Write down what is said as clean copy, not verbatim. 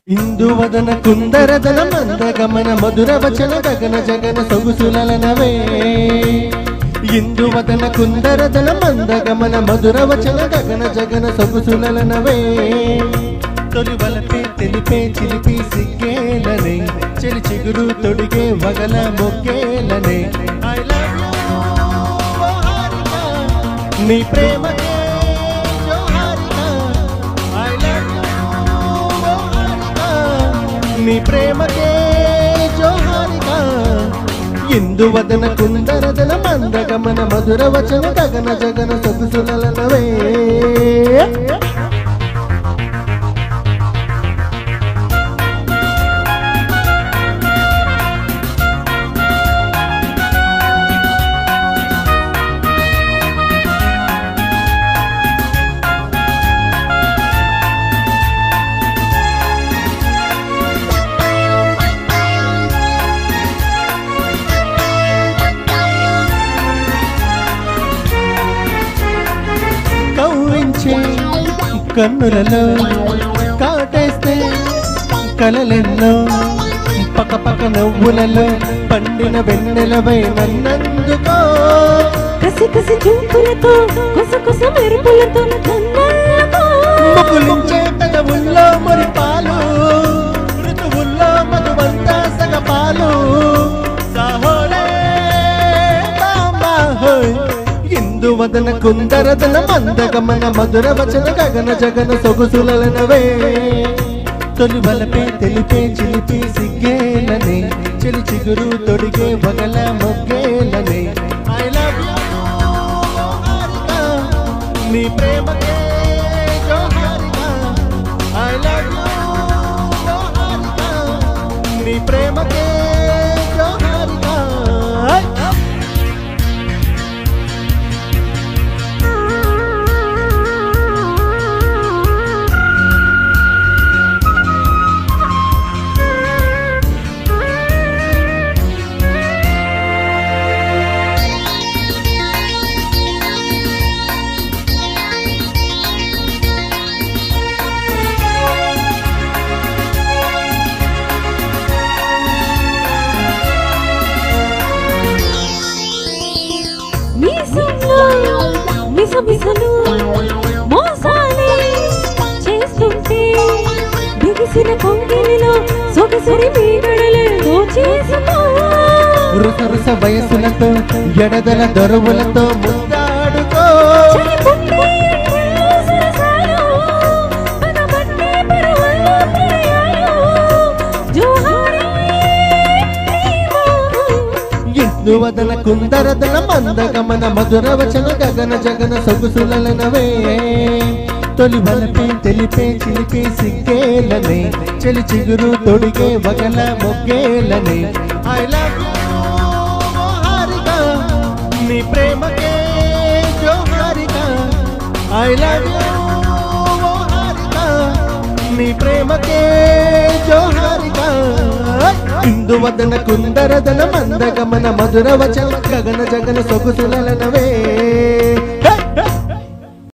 ఇందువదన కుందరదన మందగమన మధుర వచన గగన జగన సొగుసులనవే ఇందువదన కుందరదన మందగమన మధుర వచన గగన జగన సొగుసులనవే తొలి వలపే తెలిపే చిలిపి సిగ్గేలనే చెలి చిగురు తొడిగే వగల మొక్కేలనే ఐ లవ్ యూ నీ ప్రేమకే నీ ప్రేమకే జోహారిగా ఇందువదన కుందరదన మందగమన మధుర వచన గగన జగన సొగుసులనవే కన్నులలో కాటేస్తే కలలెన్నో పక్క పక్క నవ్వులలో పండిన వెన్నెలవై నన్నందుకో కసి కసి చూపులతో కొస కొస మెరుపులతో ముకులించే పెదవుల్లో మురిపాలు ఋతువుల్లో మధువంత సగపాలు సాహోలే బాంబాహోయ్ ఇందువదన కుందరదన మందగమన మధుర వచన గగన జగన సొగుసులనవే తొలి వలపే తెలిపే చిలిపి సిగ్గేలనే చెలి చిగురు తొడిగే వగల మొగ్గేలనే ఐ లవ్ యూ నీ ప్రేమకే జోహారిగా ఐ లవ్ యూ నీ ప్రేమకే జోహారిగా మిసమిసలు మోసాలే చేస్తుంటే బిగిసిన కొంగిలిలో సొగసరి మీగడలే దోచేసుకో రుస రుస వయసులతో ఎడదల దొరవులతో ముద్దాడుకో ఇందువదన కుందరదన మందగమన మధుర వచన గగన జగన సొగుసులనవే తొలి వలపే తెలిపే చిలిపి సిగ్గేలనే చెలి చిగురు తొడిగే వగల మొగ్గేలనే ఐ లవ్ యూ హారిగా నీ ప్రేమకే జోహారిగా ఐ లవ్ యూ హారిగా నీ ప్రేమకే జోహారిగా ఇందువదన కుందరదన మందగమన మధుర వచన గగన జగన సొగుసులనవే